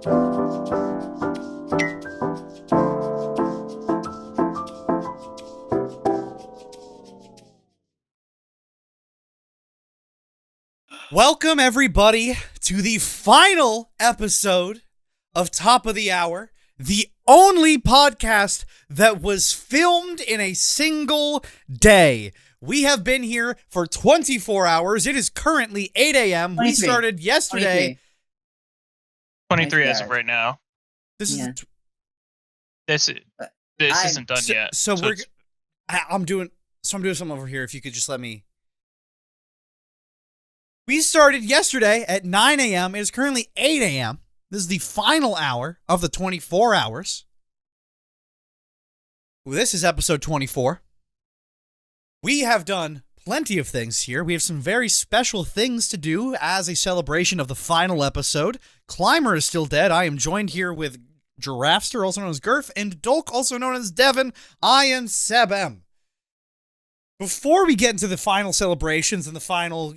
Welcome, everybody, to the final episode of Top of the Hour, the only podcast that was filmed in a single day. We have been here for 24 hours. It is currently 8 a.m. We started yesterday. 23 as of right now. This is this isn't done yet. I'm doing something over here. If you could just let me. We started yesterday at 9 a.m. It is currently 8 a.m. This is the final hour of the 24 hours. This is episode 24. We have done plenty of things here. We have some very special things to do as a celebration of the final episode. Climber is still dead. I am joined here with Giraffester, also known as Girf, and Dolk, also known as Devin. I am sebm. Before we get into the final celebrations and the final,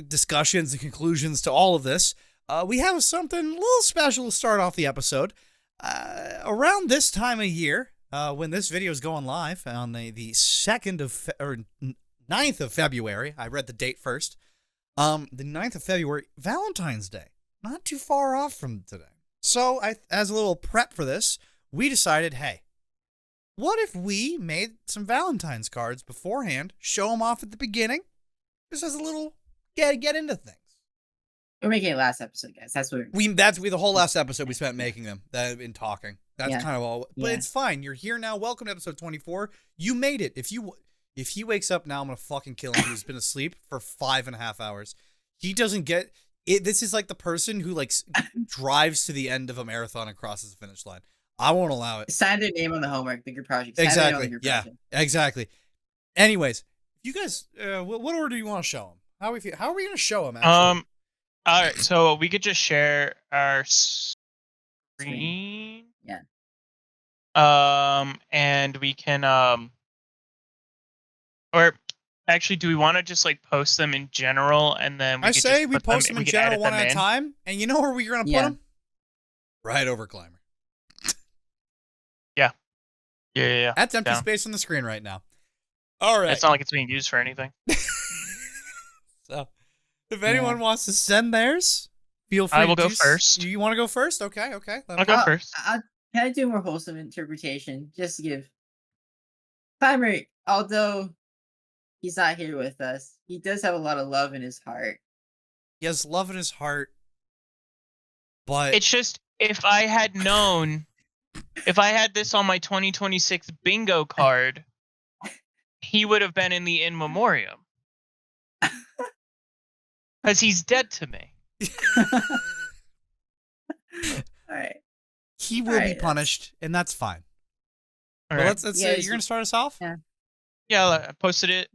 discussions and conclusions to all of this, we have something a little special to start off the episode. Around this time of year, when this video is going live on the 2nd of, or 9th of February, I read the date first, the 9th of February, Valentine's Day, not too far off from today. So, as a little prep for this, we decided, hey, what if we made some Valentine's cards beforehand, show them off at the beginning, just as a little get into things. We're making it last episode, guys. That's what the whole last episode we spent making them, in talking. That's kind of all. But it's fine. You're here now. Welcome to episode 24. You made it. If he wakes up now, I'm gonna fucking kill him. He's been asleep for 5.5 hours. He doesn't get it. This is like the person who drives to the end of a marathon and crosses the finish line. I won't allow it. Sign their name on the homework, the group project. Exactly. Yeah. Exactly. Anyways, you guys, what order do you want to show them? How are we going to show them? Actually? All right. So we could just share our screen. Yeah. And we can or actually, do we want to just post them in general and then we post them in general one at a time? And you know where we're going to put them? Right over Climber. Yeah. That's empty space on the screen right now. All right. It's not like it's being used for anything. So, if anyone wants to send theirs, feel free. I will go first. You want to go first? Okay. I'll go first. Can I do a more wholesome interpretation? Just to give Climber, although he's not here with us, he does have a lot of love in his heart. He has love in his heart, but it's just if I had known. If I had this on my 2026 bingo card, he would have been in the in memoriam. Because he's dead to me. All right. He will be punished, and that's fine. All right. Let's say you're going to start us off? Yeah, I posted it.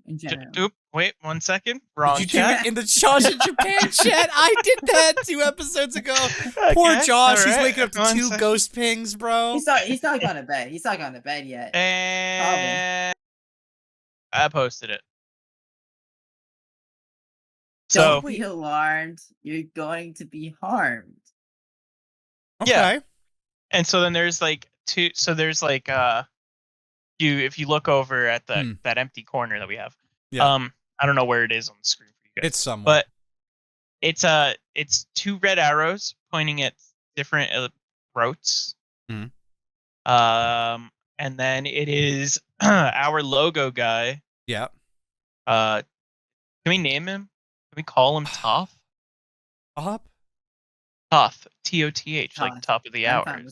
Oop, wait 1 second. Wrong chat. In the Josh in Japan chat. I did that 2 episodes ago. Okay, poor Josh. He's waking up to 2 ghost pings, bro. He's not gone to bed. He's not gone to bed yet. And I posted it. Don't be alarmed. You're going to be harmed. Okay. Yeah. And so then there's two. So there's if you look over at that empty corner that we have, I don't know where it is on the screen for you guys. It's somewhere, but it's 2 red arrows pointing at different throats. And then it is our logo guy. Yeah. Can we name him? Can we call him Toth? Toth, Toth, like top of the hour.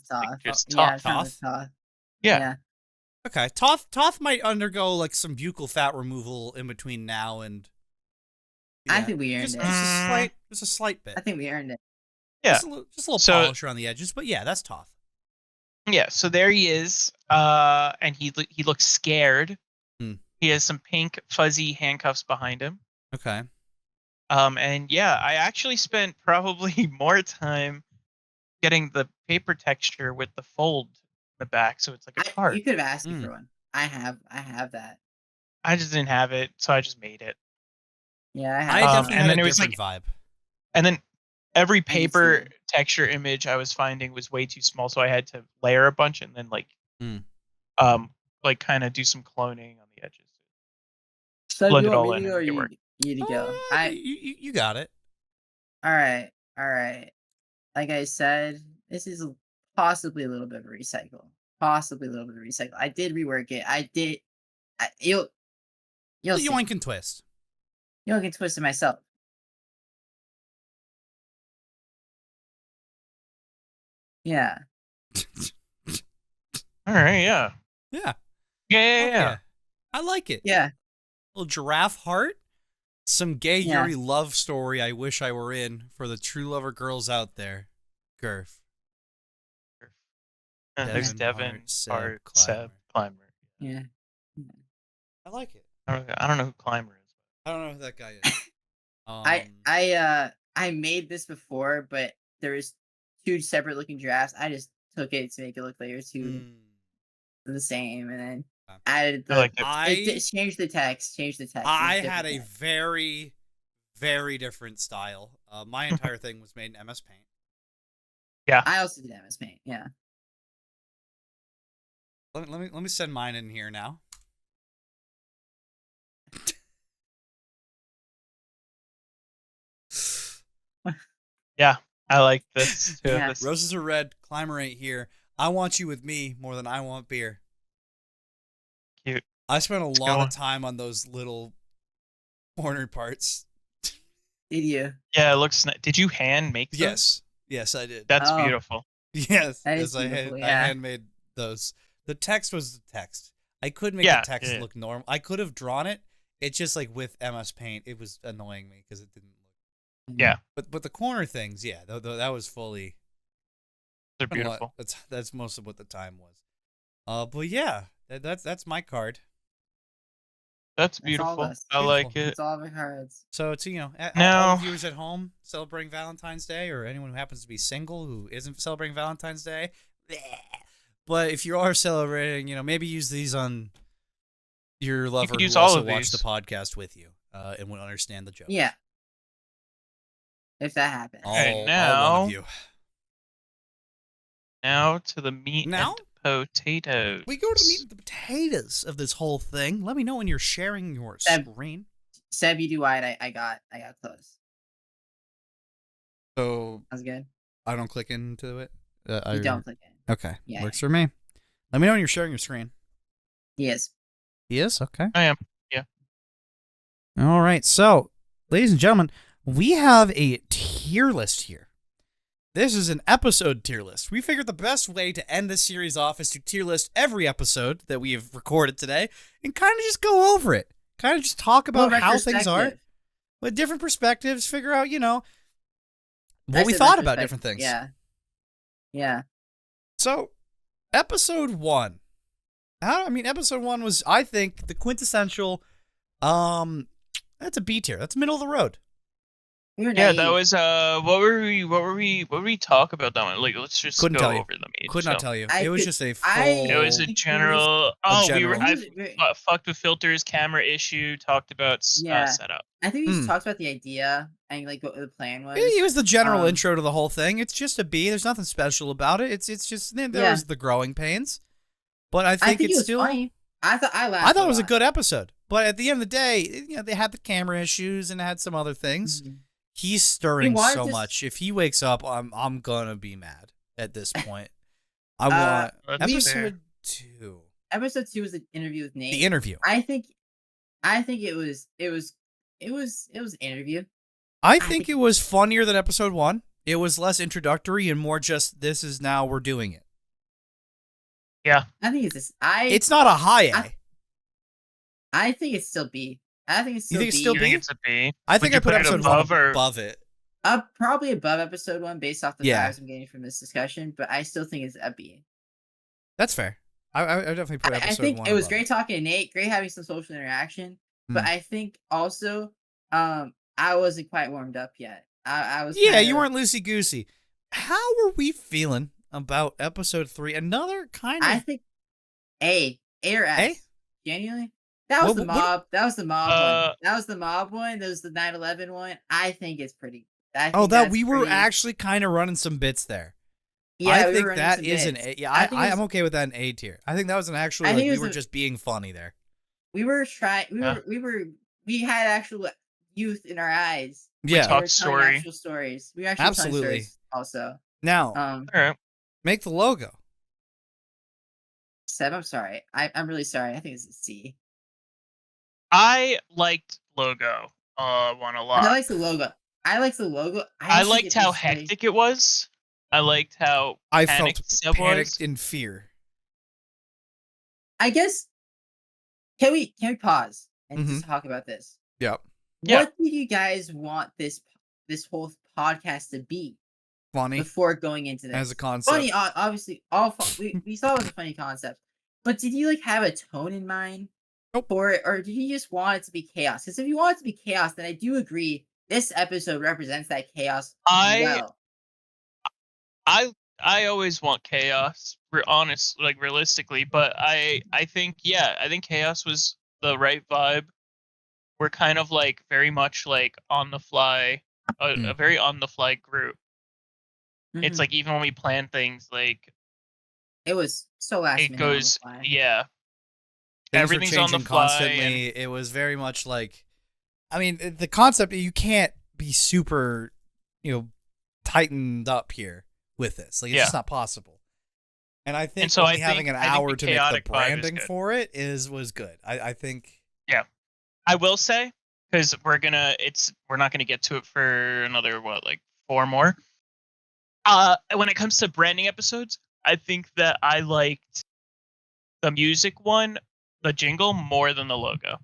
Just Toth. Yeah. Okay, Toth might undergo some buccal fat removal in between now and. I think we earned it. Just a slight bit. I think we earned it. Yeah, just a little polish around the edges, but yeah, that's Toth. Yeah, so there he is, and he looks scared. He has some pink fuzzy handcuffs behind him. Okay. And yeah, I actually spent probably more time getting the paper texture with the fold in the back, so it's like a card. You could have asked me for one. I have that. I just didn't have it, so I just made it. Yeah, I definitely and had then a it was different vibe. And then every paper texture image I was finding was way too small, so I had to layer a bunch and then like kind of do some cloning on the edges. So Blend you it want all me in to go and or make it you, work. you to go? You got it. All right. Like I said, this is possibly a little bit of a recycle. Possibly a little bit of recycle. I did rework it. You'll see. Yoink and twist. You'll get twisted myself. Yeah. All right. Yeah. Yeah. Yeah. I like it. Yeah. Little giraffe heart. Some gay Yeah. Yuri love story I wish I were in for the true lover girls out there. Girf. There's Devin, Hart, Seb, Climber. Yeah. I like it. I don't know who Climber is. I don't know who that guy is. I made this before, but there was 2 separate looking giraffes. I just took it to make it look like it was 2 the same, and then added the. Changed the text. I had a very, very different style. My entire thing was made in MS Paint. Yeah. I also did MS Paint. Yeah. Let me send mine in here now. Yeah, I like this too. Yeah. Roses are red. Climber ain't here. I want you with me more than I want beer. Cute. I spent a lot of time on those little corner parts. Did you? Yeah, it looks nice. Did you hand make those? Yes, I did. That's beautiful. Yes, that is I handmade those. The text was the text. I couldn't make the text look normal. I could have drawn it. It's just like with MS Paint, it was annoying me because it didn't look. Yeah. But the corner things, yeah, that was fully. They're beautiful. That's most of what the time was. But yeah, that's my card. That's beautiful. I like it. It's all of our cards. So it's all the viewers at home celebrating Valentine's Day, or anyone who happens to be single who isn't celebrating Valentine's Day. Bleh. But if you are celebrating, maybe use these on your lover who also watched the podcast with you and would understand the joke. Yeah. If that happens. All one of you. Now to the meat and potatoes. We go to the meat and the potatoes of this whole thing. Let me know when you're sharing your screen. Seb, you do wide. I got close. So that was good. I don't click into it. You don't click in. Okay. Yeah, works for me. Let me know when you're sharing your screen. He is. He is? Okay. I am. Yeah. All right. So, ladies and gentlemen, we have a tier list here. This is an episode tier list. We figured the best way to end this series off is to tier list every episode that we have recorded today and kind of just go over it. Kind of just talk about how things are with different perspectives, figure out, what we thought about different things. Yeah. Yeah. So, episode 1. Episode 1 was, I think, the quintessential, that's a B tier. That's middle of the road. Yeah, that was what were we talk about that one? Like, let's just go over them. Could not tell you. It was just a full. It was a general. I fucked with filters, camera issue. Talked about setup. I think we just talked about the idea and like what the plan was. It was the general intro to the whole thing. It's just a B. There's nothing special about it. It's just there was the growing pains, but I think it's still. Funny. I thought it was a good episode, but at the end of the day, they had the camera issues and it had some other things. Mm-hmm. He's stirring so much. If he wakes up, I'm gonna be mad at this point. I want episode 2. Episode 2 was the interview with Nate. The interview. I think it was an interview. I think it was funnier than episode 1. It was less introductory and more just this is now we're doing it. Yeah. I think it's this. It's not a high A. I think it's still B. I think it's still B. You think it's still B? You think it's a B? I think I put episode 1 above it. Probably above episode 1 based off the vibes I'm getting from this discussion, but I still think it's a B. That's fair. I definitely put episode 1 I think it was great talking to Nate, great having some social interaction, but I think also I wasn't quite warmed up yet. I was you weren't loosey-goosey. How were we feeling about episode 3? Another kind of... I think A or S. A? Genuinely? That was the mob. That was the mob one. That was the mob one. That was the 9/11 one. I think it's pretty. We were actually kind of running some bits there. Yeah, I think that is an A. Yeah, I'm okay with that in A tier. I think that was an actually we were just being funny there. We were trying. We had actual youth in our eyes. Yeah, we talked actual stories. We actually telling stories also. Now, all right. Make the logo. Seb, I'm sorry. I'm really sorry. I think it's a C. I liked logo one a lot. I liked the logo. I liked how hectic it was. I liked how I felt panicked in fear. I guess can we pause and just talk about this? Yep. What do you guys want this whole podcast to be? Funny. Before going into this. As a concept. Funny, obviously, we saw it was a funny concept. But did you have a tone in mind for it, or did you just want it to be chaos? Because if you want it to be chaos, then I do agree this episode represents that chaos well. I always want chaos, realistically, but I think chaos was the right vibe. We're kind of very much on the fly, a very on the fly group. It's even when we plan things, it was so last minute. It goes, on the fly. Yeah. Things everything's on the fly constantly. It was very much the concept, you can't be super, tightened up here with this. It's just not possible. And I think only having an hour to make the branding for it was good. I think. Yeah, I will say, because we're not gonna get to it for another 4 more. When it comes to branding episodes, I think that I liked the music one, the jingle, more than the logo.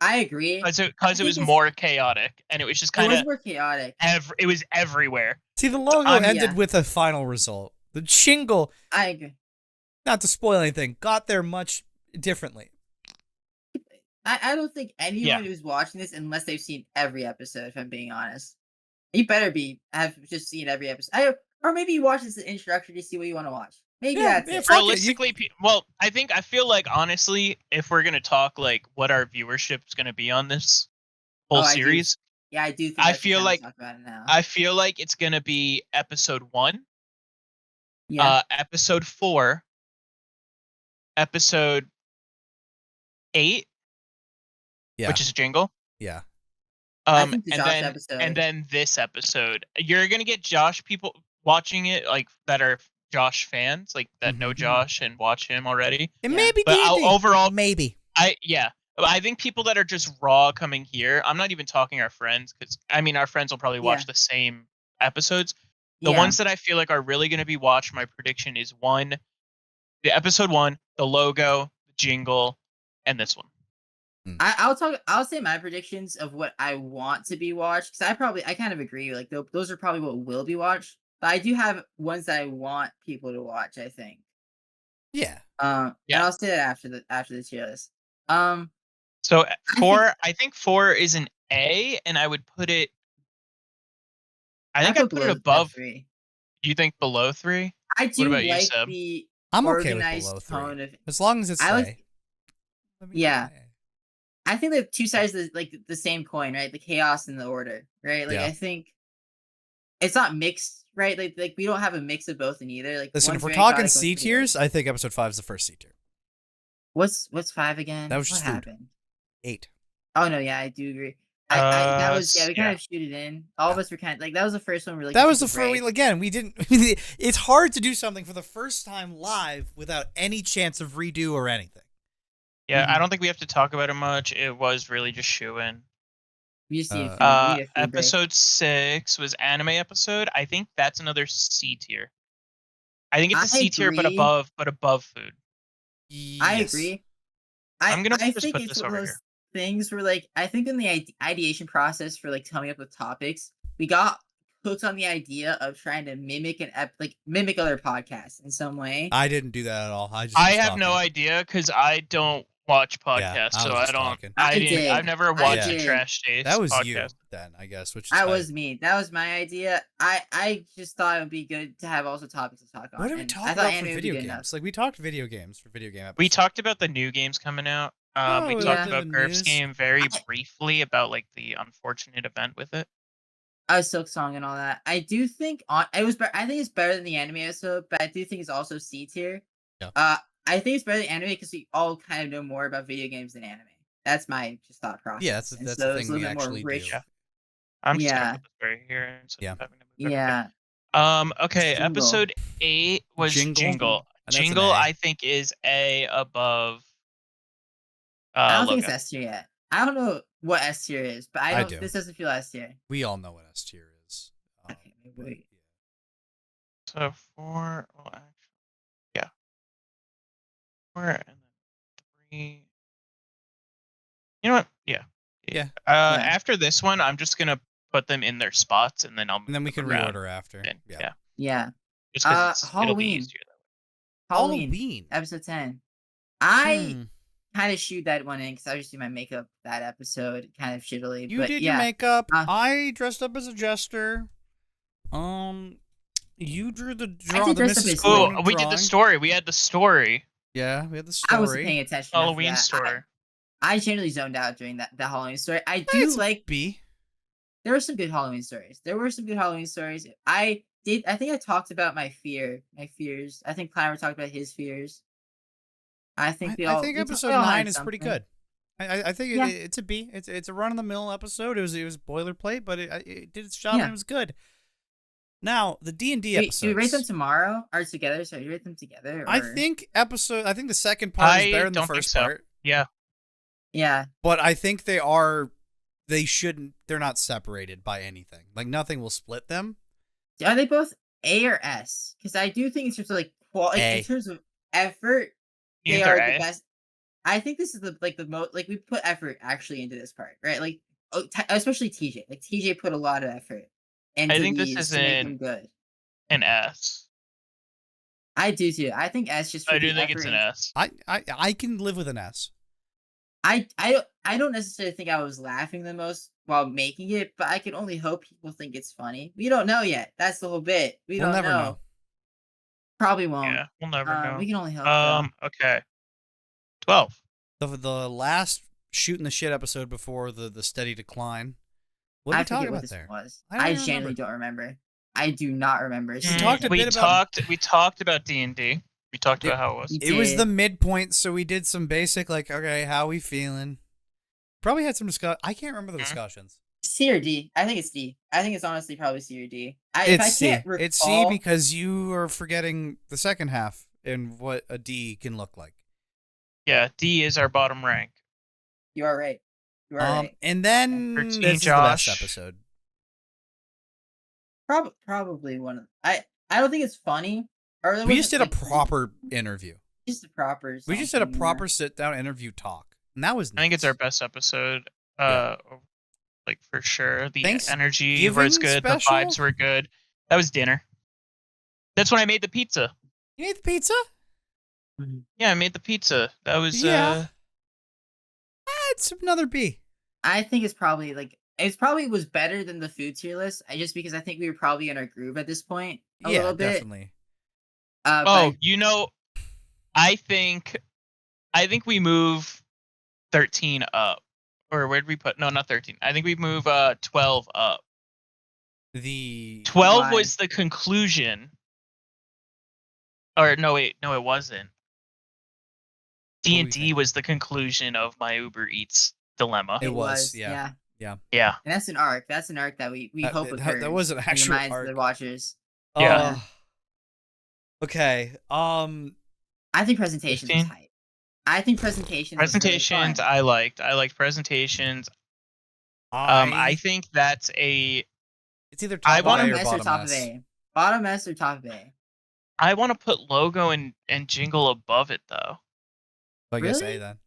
I agree. Because it was more chaotic, and it was just kind of more chaotic. It was everywhere. See, the logo ended with a final result. The jingle, I agree. Not to spoil anything, got there much differently. I don't think anyone who's watching this, unless they've seen every episode, if I'm being honest, you better have just seen every episode. Or maybe you watch this as an introduction to see what you want to watch. Maybe that's it. Realistically, I feel honestly, if we're gonna talk what our viewership is gonna be on this whole series, I do. Think I feel talk about it now. I feel like it's gonna be episode 1, episode 4, episode 8, which is a jingle. Yeah. And then this episode, you're gonna get Josh people watching it that are Josh fans, that know Josh and watch him already. And maybe, but overall, maybe. I think people that are just raw coming here. I'm not even talking our friends, because our friends will probably watch the same episodes. The ones that I feel are really going to be watched, my prediction is the episode 1, the logo, the jingle, and this one. I'll say my predictions of what I want to be watched, because I kind of agree. Those are probably what will be watched. But I do have ones that I want people to watch, I think. Yeah. And I'll say that after the tier list. So 4, I think 4 is an A, and I would put it. I'd put it above 3. You think below 3? I do what about like you, Seb? the I'm okay with below 3. As long as it's A. I think the two sides of the same coin, right? The chaos and the order, right? I think it's not mixed, right? We don't have a mix of both in either. Listen, if we're talking C tiers, I think episode 5 is the first C tier. What's 5 again? That was just what food. Happened? 8. Oh no, yeah, I do agree. That was we kind of shoot it in. All of us were kind of that was the first one. That was the first. Again, we didn't. It's hard to do something for the first time live without any chance of redo or anything. Yeah, I don't think we have to talk about it much. It was really just shoo-in. Episode 6 was anime episode. I think that's another C tier. I think it's a C tier, but above food. Yes. I agree. I'm gonna just put this over here. Things were I think in the ideation process for coming up with topics, we got hooked on the idea of trying to mimic mimic other podcasts in some way. I didn't do that at all. I have no idea, because I don't watch podcasts, so I don't. I've never watched a Trash Taste. That was podcast. you then, I guess. That was me. That was my idea. I just thought it would be good to have also topics to talk on. What did we talk about for video games? We talked video games for video game episodes. We talked about the new games coming out. We talked about Girf's game very briefly, about the unfortunate event with it. Silk Song and all that. I do think it was. I think it's better than the anime episode, but I do think it's also C tier. Yeah. I think it's better than anime because we all kind of know more about video games than anime. That's my just thought process. Yeah, that's and the so it's thing a we little bit more actually do. rich. Yeah. I'm just gonna Yeah. put this right here instead Yeah. of having to move Yeah. everything. Okay, Jingle. episode 8 was Jingle. Jingle. That's an Jingle, A. I think, is A above I don't think Logo. it's S tier yet. I don't know what S tier is, but I don't. do. This doesn't feel S tier. We all know what S tier is. Okay, wait. So 4, well, actually, yeah. 4 and then 3. You know what? Yeah. Yeah. After this one, I'm just gonna put them in their spots, and then I'll. And then we can reorder after. And, Yeah. Yeah. Just because it'll be Halloween. easier that way. Halloween. Episode 10. I Hmm. kind of shoot that one in because I was doing my makeup that episode kind of shittily. You but did yeah. your makeup. I dressed up as a jester. You drew the drawing. dress up as Oh, we did the story. We had the story. Yeah, we had the story. I wasn't paying attention. Halloween story. I generally zoned out during that Halloween story. I do like B. There were some good Halloween stories. I think I talked about my fears. I think Climber talked about his fears. I think episode 9 is pretty good. I think it's a B. It's a run of the mill episode. It was boilerplate, but it did its job and it was good. Now the D&D episodes. Do we rate them tomorrow or together? So you rate them together? Or? I think the second part is better than the first part. Yeah. Yeah. But I think they shouldn't. They're not separated by anything. Like nothing will split them. Are they both A or S? Because I do think in terms of like quality, in terms of effort, they are the best. I think this is the most we put effort actually into this part, right? Like especially TJ. Like TJ put a lot of effort into I think these this is to make them good. An S. I do too. I think S just. I do think it's an S. I can live with an S. I don't necessarily think I was laughing the most while making it, but I can only hope people think it's funny. We don't know yet. That's the whole bit. We'll never know. Probably won't. Yeah, we'll never know. We can only hope. Okay. 12. The last shooting the shit episode before the steady decline. What did we talk about there? I genuinely don't remember. I do not remember. We talked about D&D. We talked about how it was. It was the midpoint, so we did some basic okay, how we feeling? Probably had some discussion. I can't remember the discussions. C or D? I think it's D. I think it's honestly probably C or D. It's C. It's C because you are forgetting the second half and what a D can look like. Yeah, D is our bottom rank. You are right. You are right. And then this is the best episode. Probably one of. I don't think it's funny. We just did a proper interview. Just a proper. We just did a proper sit-down interview talk, and that was. I think it's our best episode. Like for sure, the energy Thanksgiving was good. special? The vibes were good. That was dinner. That's when I made the pizza. You made the pizza? Yeah, I made the pizza. That was. It's another B. I think it's probably was better than the food tier list. Just because I think we were probably in our groove at this point a little bit. Definitely. I think we move 13 up. Or where'd we put? No, not 13. I think we move 12 up. The 12 was the conclusion. Or no, wait, no, it wasn't. D&D was the conclusion of my Uber Eats dilemma. It was, yeah. And that's an arc. That's an arc that we hope occurs. That was an actual arc. The watchers. Yeah. Okay. I think presentations is hype. I think presentations. Presentations, I liked. I liked presentations. I think that's a. It's either top bottom A or S bottom or top S. of A. Bottom S or top of A. I want to put logo and jingle above it though. I guess A then.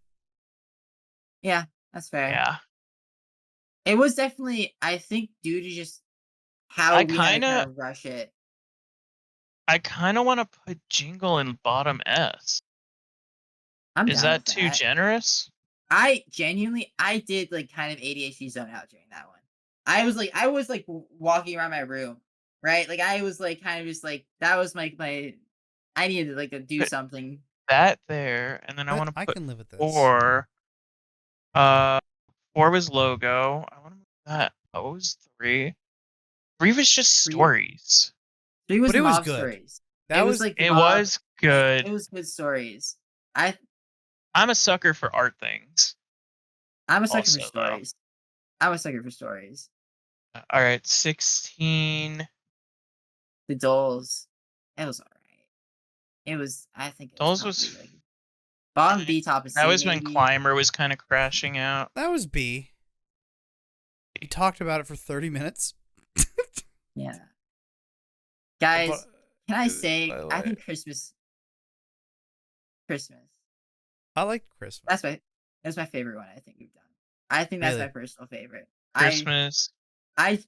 Yeah, that's fair. Yeah. It was definitely, I think, due to just how we had to kind of rush it. I kind of want to put jingle in bottom S. Is that too generous? I did kind of ADHD zone out during that one. I was walking around my room, right? I was kind of just that was my I needed to do something. That there, and then I want to put I can live with this. 4. 4 was logo. I want to move that. What was 3? 3 was just Three? stories. 3 was But it was mob good. stories. That It was was like It mob. was good. It was good stories. I'm a sucker for art things. I'm a sucker Also, for though. stories. I'm a sucker for stories. All right, 16. The Doles. It was alright. It was. I think it was Dolls probably was. like bottom B, top of That C was when maybe. Climber was kind of crashing out. That was B. We talked about it for 30 minutes. Yeah. Guys, But- can I say by the I way, think Christmas. I like Christmas. That's my favorite one I think we've done. I think that's Really? my personal favorite. Christmas, I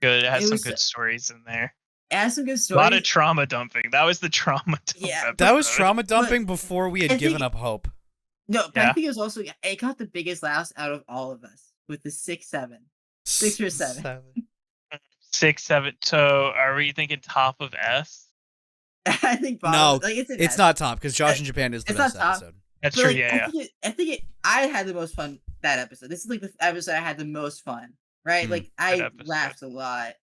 good. It has it some was good stories in there. it has some good A lot of stories. trauma dumping. That was the trauma dump Yeah, episode. That was trauma dumping before we I had think- given up hope. No, but I Yeah. think it was also it got the biggest laughs out of all of us with the 6-7. 6 or 7. 6, 7. So are we thinking top of S? I think No, bottom, like it's it's not top because Josh in Japan is the it's best not top. episode. That's But, true. like, Yeah. I think I had the most fun that episode. This is like the episode I had the most fun, right? Mm, like I episode. laughed a lot.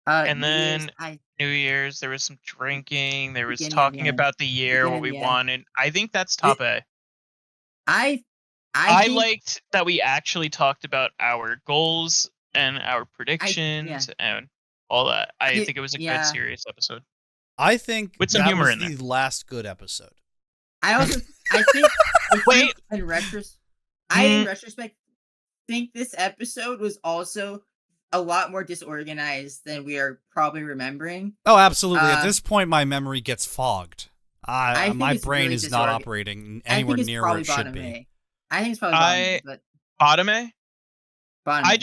And New Year's, then New Year's, there was some drinking. There was Beginning of the talking end. about the year, what Beginning we of the end. wanted. I think that's top A. I I think, liked that we actually talked about our goals and our predictions and all that. I think it was a good, serious episode. I think With some that humor was in there. the last good episode. I think Wait. in retrospect think this episode was also a lot more disorganized than we are probably remembering. Oh, absolutely. At this point, my memory gets fogged. I think My it's brain really is not operating I anywhere think it's near where probably it should bottom be. A. I think it's probably bottom A, but Bottom A? bottom I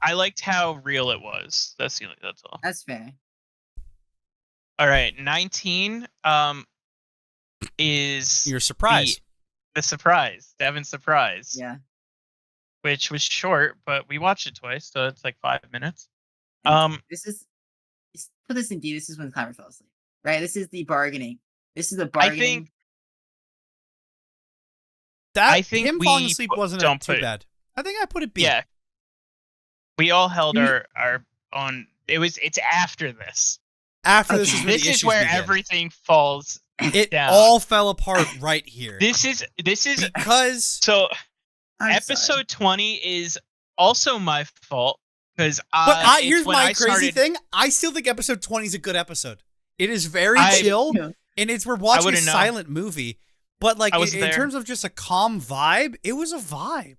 A. liked how real it was. That's all. That's fair. All right, 19 is Your surprise. The surprise, Devin's surprise. Yeah. Which was short, but we watched it twice, so it's like 5 minutes. This is put this in D. This is when Climber fell asleep, right? This is the bargaining. This is the bargaining. I think him falling asleep wasn't too bad. I think I put it B. Yeah. We all held our on. It's after this. After this is where this the is issues where begin. everything falls. It down. all fell apart right here. This is because so. I'm Episode sorry. 20 is also my fault because here's my crazy thing. I still think episode 20 is a good episode. It is very chill, and we're watching a silent movie. But like in terms of just a calm vibe, it was a vibe.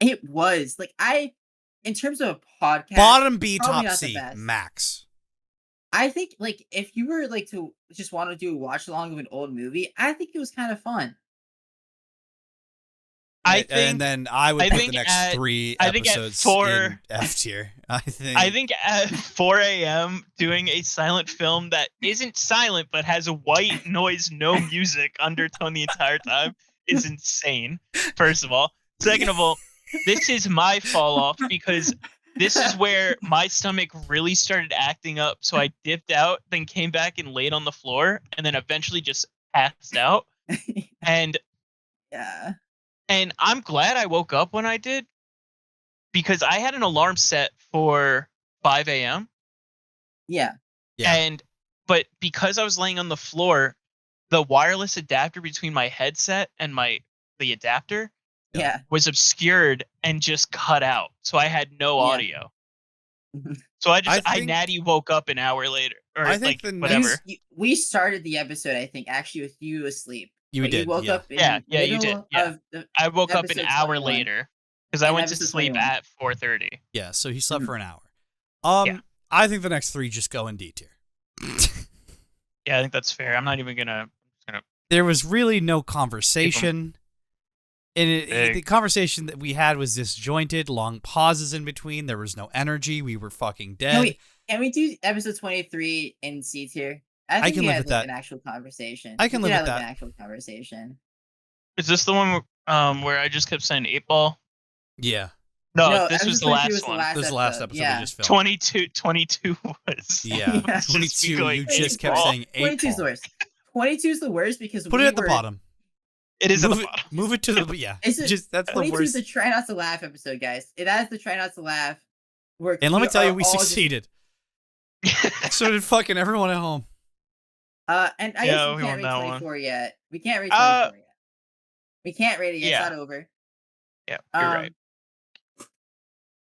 It was like in terms of a podcast, bottom B, top not C, max. I think like if you were like to just want to do a watch along of an old movie, I think it was kind of fun. And then I would put the next 3 episodes in F tier. I think at 4 a.m. doing a silent film that isn't silent but has a white noise, no music undertone the entire time is insane. First of all, second of all, this is my fall off because this is where my stomach really started acting up. So I dipped out, then came back and laid on the floor, and then eventually just passed out. And yeah. And I'm glad I woke up when I did because I had an alarm set for 5 a.m. Yeah. But because I was laying on the floor, the wireless adapter between my headset and the adapter was obscured and just cut out. So I had no audio. So I natty woke up an hour later or I think whatever. We started the episode, I think, actually with you asleep. You did. You woke up in you did. Yeah. I woke up an hour 21. later because I went to sleep 21. at 4:30. Yeah, so he slept for an hour. I think the next 3 just go in D tier. Yeah, I think that's fair. I'm not even gonna. There was really no conversation. And the conversation that we had was disjointed, long pauses in between. There was no energy. We were fucking dead. Can we do episode 23 in C tier? I can live with that. An actual conversation. I can live with that. An actual conversation. Is this the one where I just kept saying 8 ball? Yeah. No, this was the last one. This was the last episode we just filmed. 22 was. Yeah. 22. You just kept saying 8 ball. 22 is the worst. 22 is the worst because put it at the bottom. It is at the bottom. Move it to the that's the worst. 22 is the try not to laugh episode, guys. That is the try not to laugh. And let me tell you, we all succeeded. So did fucking everyone at home. And I guess we we can't won rate that 24 one. yet. We can't rate 24 yet. We can't rate it yet. It's Yeah. not over. Yeah, you're right.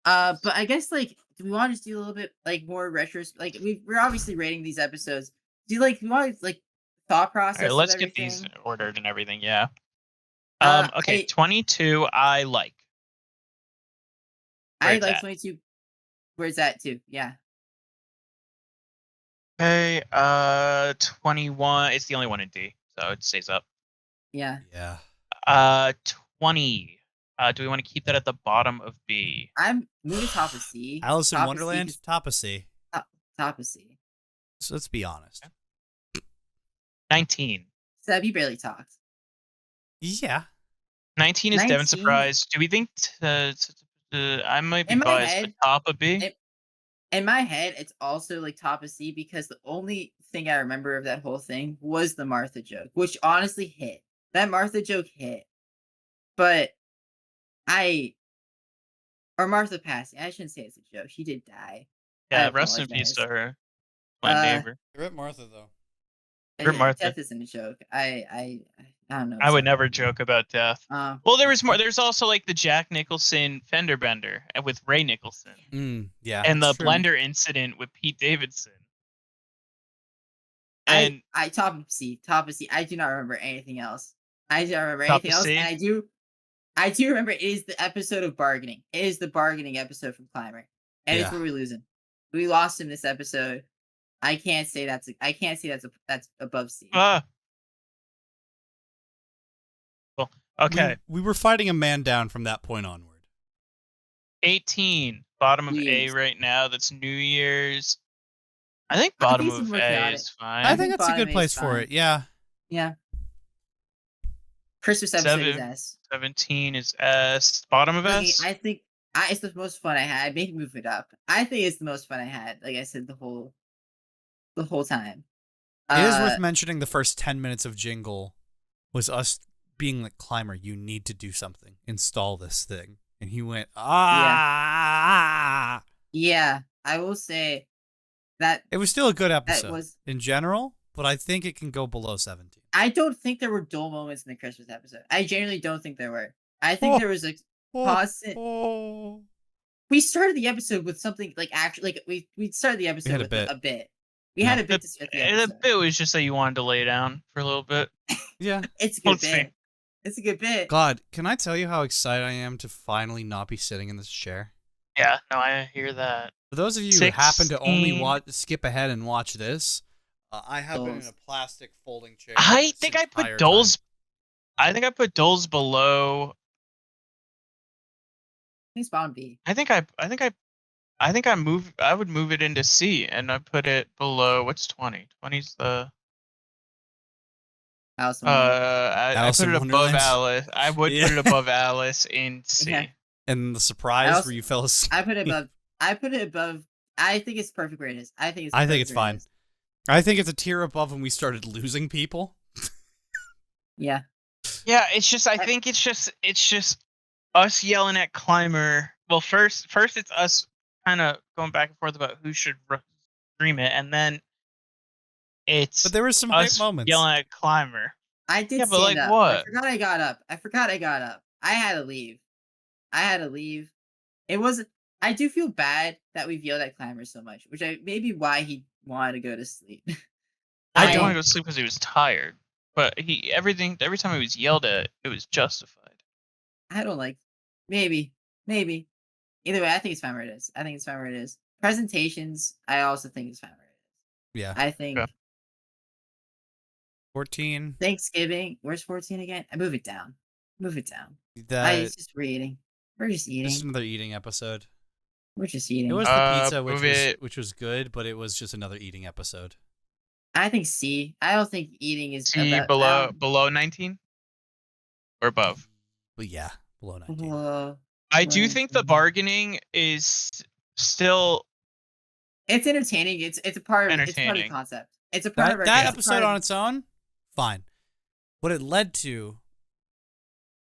But I guess like, do we want to just do a little bit like more retros? Like we're obviously rating these episodes. Do you like we want to like thought process? All right, let's of get these everything? ordered and everything. Yeah. Okay, I 22. I like. Where I it's like at. 22. Where's that too? Yeah. Okay. 21. It's the only one in D, so it stays up. Yeah. Yeah. 20. Do we want to keep that at the bottom of B? I'm moving top of C. Alice in Top Wonderland, of C, top of C. top of C. So let's be honest. 19. Seb, you barely talked. Yeah. 19 is Devin 19 surprise. Do we think I might be In my biased, head, but top of B? in my head, it's also like top of C because the only thing I remember of that whole thing was the Martha joke, which honestly hit. That Martha joke hit. But Martha passing. I shouldn't say it's a joke. She did die. I Yeah, rest in peace to apologize. her. My neighbor. You're at Martha, though. You're Martha. Death isn't a joke. I don't know. I would never joke about death. Um, Well, there was more. There's also like the Jack Nicholson fender bender with Ray Nicholson. Yeah. And the that's true. blender incident with Pete Davidson. I And top of C. Top of C. I do not remember anything else. I do not remember top anything of else. C? And I do remember it is the episode of bargaining. It is the bargaining episode from Climber. And it's Yeah. where we lose him. We lost him this episode. I can't say that's above C. Well, okay. We were fighting a man down from that point onward. 18. Bottom of New A Year's. right now. That's New Year's. I think I bottom think it's of more A chaotic. is fine. I think that's a bottom good is place for fine. it. Yeah. Yeah. Christmas episode is S. 17 is S. Bottom of Look, S? I think it's the most fun I had. Maybe move it up. I think it's the most fun I had. Like I said, the whole time. It is worth mentioning the first 10 minutes of Jingle was us being like, Climber, you need to do something. Install this thing. And he went, ah. Yeah, I will say that It was still a good episode was in general, but I think it can go below 17. I don't think there were dull moments in the Christmas episode. I genuinely don't think there were. I think there was a constant. We started the episode with something like actually like we started the episode with a bit. We had a bit to start the episode. The bit was just that you wanted to lay down for a little bit. Yeah. It's a good bit. It's a good bit. God, can I tell you how excited I am to finally not be sitting in this chair? Yeah, no, I hear that. For those of you who happen to only skip ahead and watch this, I have been in a plastic folding chair. I think I put Dole's. I think I put Dole's below. I think it's bottom B. I would move it into C and I put it below. What's 20? 20's the. Alice I put it above Alice. I would put it above Alice in C. Yeah. And the surprise where you fell asleep. I put it above. I think it's perfect where it is. I think it's fine. I think it's a tier above when we started losing people. Yeah. Yeah, it's just I think it's just us yelling at Climber. Well, first it's us kind of going back and forth about who should stream it, and then But there were some great moments. Yelling at Climber. I did stand like up. what? I forgot I got up. I had to leave. It was. I do feel bad that we've yelled at Climber so much, which maybe why he wanted to go to sleep. I didn't want to go to sleep because he was tired. But every time he was yelled at, it was justified. I don't like. Maybe. Either way, I think it's fine where it is. Presentations, I also think it's fine where it is. Yeah. I think. Okay. 14. Thanksgiving. Where's 14 again? I move it down. It's just we're eating. We're just eating. Just another eating episode. We're just eating. It was the pizza, which was good, but it was just another eating episode. I think C. I don't think eating is C below 19 or above. But yeah, below 19. I do think the bargaining is still. It's entertaining. It's a part of It's part of the concept. It's a part of that episode on its own. Fine. What it led to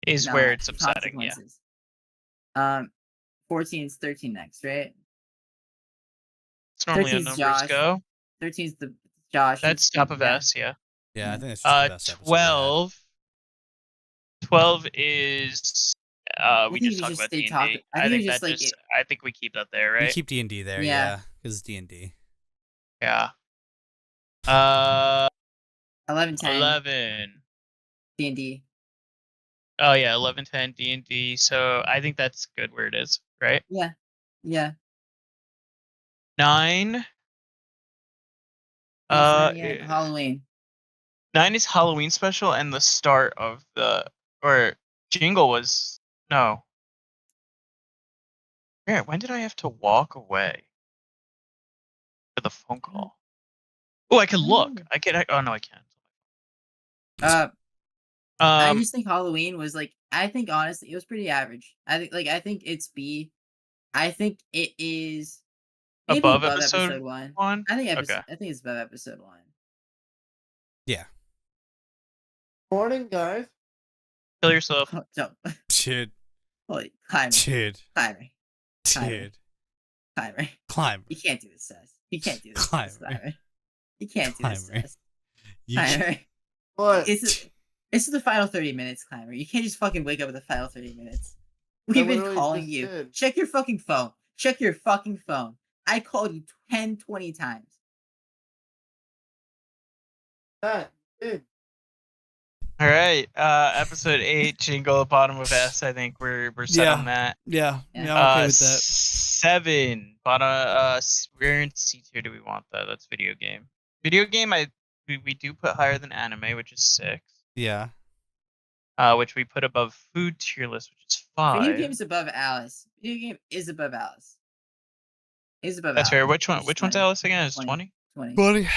is where it's upsetting. Yeah. 14 is 13 next, right? It's normally how 13's numbers Josh. go. 13's the Josh. That's top of S, yeah. Yeah, I think it's just the best episode we had. 12 is we think just we talked just about stay D&D. talking- I I think think we just, that like, just it- I think we keep that there, We right? keep D&D there, Yeah. yeah, because it's D&D. Yeah. 11-10 11. D&D. Oh yeah, 11-10 D&D. So I think that's good where it is, right? Yeah. Yeah. 9. Halloween. 9 is Halloween special and the start of or Jingle was no. Yeah, when did I have to walk away for the phone call? Oh, I can look. Oh no, I can't. I just think Halloween was like, I think honestly it was pretty average. I think it's B. I think it is maybe above above episode episode 1. 1. I think Okay. it's above episode 1. Yeah. Morning, guys. Kill yourself. So, Dude. holy climber. Dude. Climber. Dude. Climber. Climber. You can't do this, Seth. You can't do this, Climber. Climber. You can't do this, Climber. Seth. You Climber. What? This is the final 30 minutes, Climber. You can't just fucking wake up at the final 30 minutes. I We've been literally calling just you. did. Check your fucking phone. Check your fucking phone. I called you 10, 20 times. That dude. All right. Episode 8, Jingle, bottom of S. I think we're set Yeah. on that. Yeah. Yeah. Yeah, I'm okay with that. 7, bottom. Where in C tier do we want that? That's video game. Video game, we do put higher than anime, which is 6. Yeah. Which we put above food tier list, which is 5. Video game's above Alice. Video game is above Alice. Is above That's Alice. fair. Which one? It's Which one's 20. Alice again? Is 20? 20. Buddy.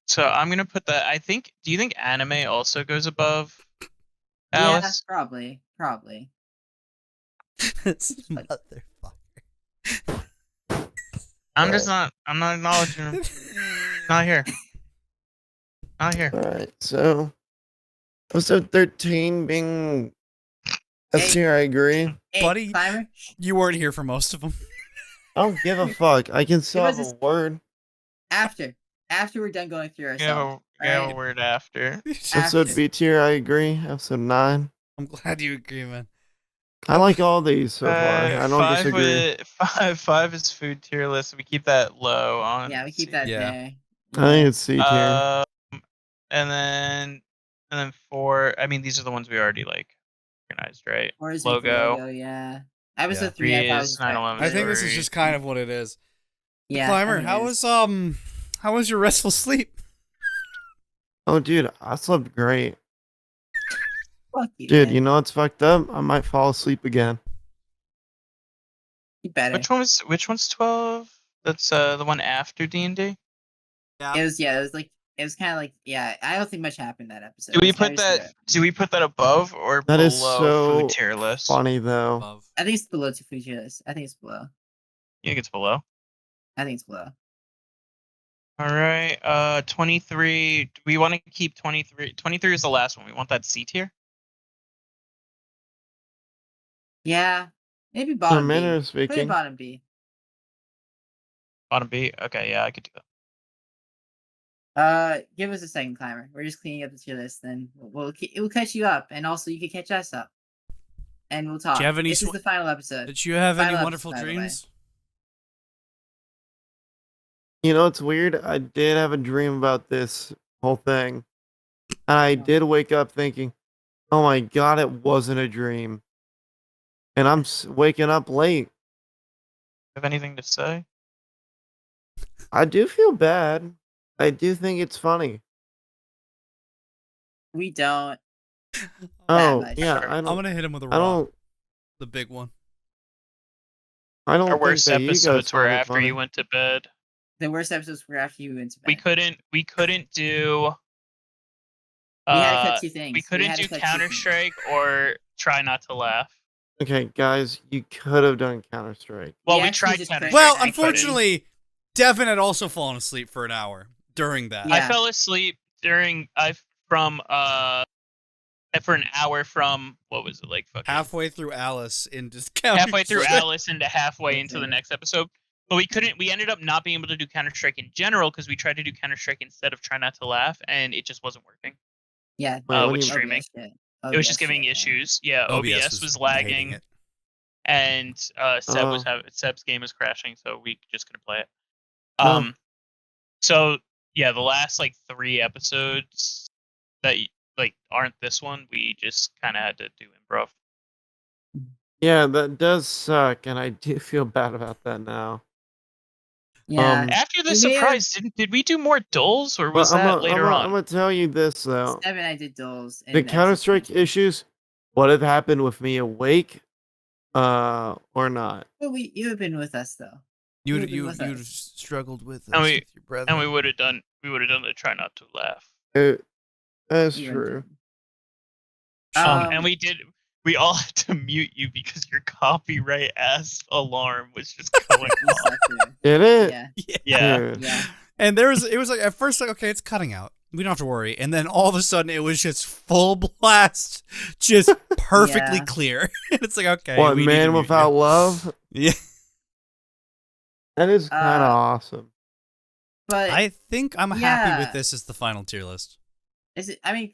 So I'm gonna put that. I think. Do you think anime also goes above Alice? Yeah, probably. This motherfucker. I'm just not. I'm not acknowledging him. Not here. Not here. Alright, so episode 13 being S tier, I agree. Hey, Buddy. Climber. You weren't here for most of them. I don't give a fuck. I can still was have a this- word. After we're done going through We ourselves. have a alright? word after. Episode After. B tier, I agree. Episode 9. I'm glad you agree, man. I like all these so far. I don't 5 disagree. Five is food tier list. We keep that low on. Yeah, we keep that Yeah. there. I think it's C tier. And then 4. I mean, these are the ones we already like organized, right? Or is Logo. yeah. Episode Yeah. 3, I 3 thought is was just 9/11. I think this is Sorry. just kind of what it is. Yeah. Climber, I think it is. how was your restful sleep? Oh, dude, I slept great. Fuck you, Dude, man. you know what's fucked up? I might fall asleep again. You better. Which one's 12? That's the one after D&D. It was kind of like, yeah, I don't think much happened that episode. Do we It was put kinda just that? Do we put that above or That below is so food tier list? funny, though. Above. I think it's below 2 food tier list. I think it's below. You think it's below? I think it's below. All right. 23. Do we want to keep 23? 23 is the last one. We want that C tier. Yeah. Maybe For a bottom B. minute Put it speaking. bottom B. Bottom B. Okay, yeah, I could do that. Give us a second, Climber. We're just cleaning up the tier list, then we'll catch you up, and also you can catch us up, and we'll talk. Do you have any This is the final episode. Did you have any Final wonderful episode, by the way. dreams? You know, it's weird. I did have a dream about this whole thing. And I did wake up thinking, oh my god, it wasn't a dream. And I'm waking up late. Have anything to say? I do feel bad. I do think it's funny. We don't. Oh, much. yeah. Sure. I I'm don't. gonna hit him with a I rock. don't. The big one. I don't Our think worst that you guys episodes were find it after funny. you went to bed. The worst episodes were after you went to bed. We couldn't do. We had to cut 2 things. We couldn't had to do cut 2 Counter things. Strike or Try Not to Laugh. Okay, guys, you could have done Counter Strike. Well, We we actually tried just Counter couldn't. Strike. Well, and we couldn't. unfortunately, Devin had also fallen asleep for an hour during that. Yeah. I fell asleep during for an hour from what was it like? Fucking halfway through Alice into halfway through Counter-Strike. Alice into halfway into the next episode. But we couldn't. We ended up not being able to do Counter-Strike in general because we tried to do Counter-Strike instead of Try Not to Laugh, and it just wasn't working. Yeah. With streaming, it was just giving issues. Yeah, OBS was lagging, and Seb's game was crashing, so we just couldn't play it. So yeah, the last like 3 episodes that like aren't this one, we just kind of had to do improv. Yeah, that does suck, and I do feel bad about that now. Yeah. After the surprise, did we do more dulls, or was that later on? I'm gonna tell you this though. Devin, I did dulls. The Counter-Strike issues would have happened with me awake, or not. Well, you have been with us though. You'd have struggled with us, And with your brother. And we would have done the Try Not to Laugh. That's true. And we all had to mute you because your copyright ass alarm was just going off. Did it? Yeah. And it was like at first like, okay, it's cutting out. We don't have to worry. And then all of a sudden it was just full blast, just perfectly clear. And it's like, okay. What, Man Without Love? Yeah. That is kind of awesome. But I think I'm happy with this as the final tier list. Is it? I mean,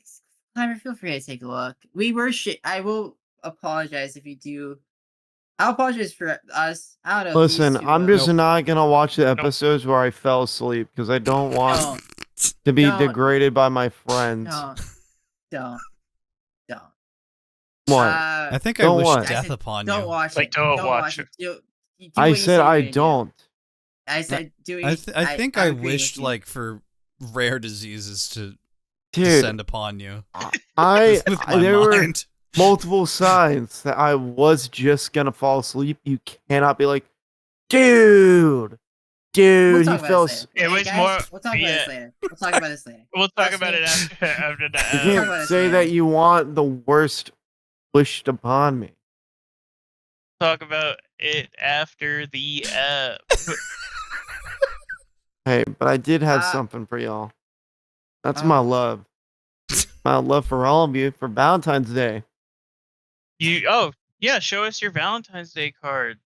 Climber, feel free to take a look. We were I will apologize if you do. I'll apologize for us. I don't know. Listen, I'm just not gonna watch the episodes where I fell asleep because I don't want to be degraded by my friends. Don't. What? I think I wish death upon you. Don't watch it. Like, don't watch it. Do I said I don't. I said do it. I think I wished like for rare diseases to descend upon you. There were multiple signs that I was just gonna fall asleep. You cannot be like, dude, you fell asleep. It was more. We'll talk about this later. We'll talk about this later. We'll talk about it after that. You can't say that you want the worst wished upon me. Talk about it after the Hey, but I did have something for y'all. That's my love. My love for all of you for Valentine's Day. Show us your Valentine's Day card.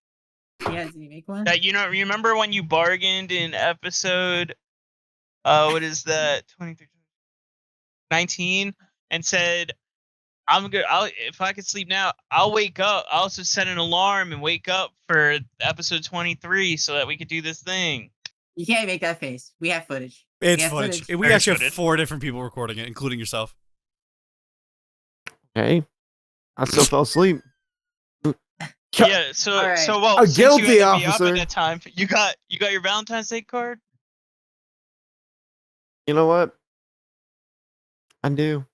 Yeah, did you make one? That remember when you bargained in episode what is that, 19, and said, I'm good. If I could sleep now, I'll wake up. I'll also set an alarm and wake up for episode 23 so that we could do this thing. You can't make that face. We have footage. It's footage. We actually have 4 different people recording it, including yourself. Okay. I still fell asleep. Yeah, so well, a since guilty you had to be officer. up at that time, you got your Valentine's Day card? You know what? I do.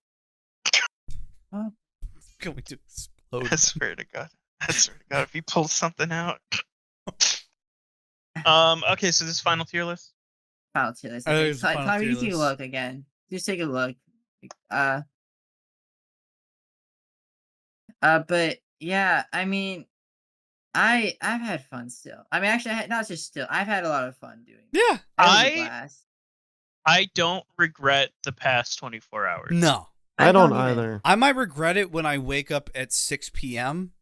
Huh? Can we do explode? I swear to God, if he pulls something out. Okay, so this is final tier list. Final tier list. You take a look again. Just take a look. But yeah, I mean, I've had fun still. I mean, actually, I've had a lot of fun doing it. Yeah. I don't regret the past 24 hours. No. I don't either. I might regret it when I wake up at 6 p.m.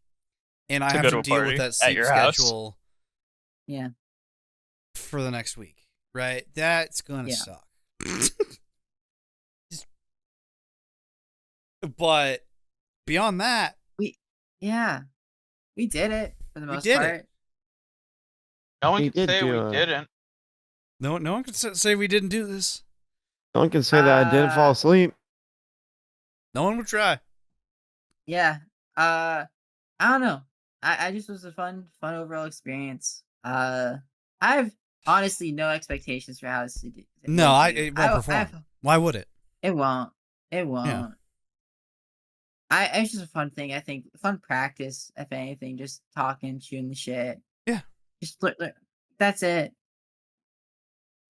and I have to deal with that sleep schedule. Yeah. For the next week, right? That's gonna suck. But beyond that, we did it for the most did part. it. No one can say we didn't. No one can say we didn't do this. No one can say that I didn't fall asleep. No one would try. Yeah. I don't know. I just was a fun overall experience. I've honestly no expectations for how this to do. No, it won't perform. Why would it? It won't. Yeah. It's just a fun thing. I think fun practice, if anything, just talking, shooting the shit. Yeah. Just that's it.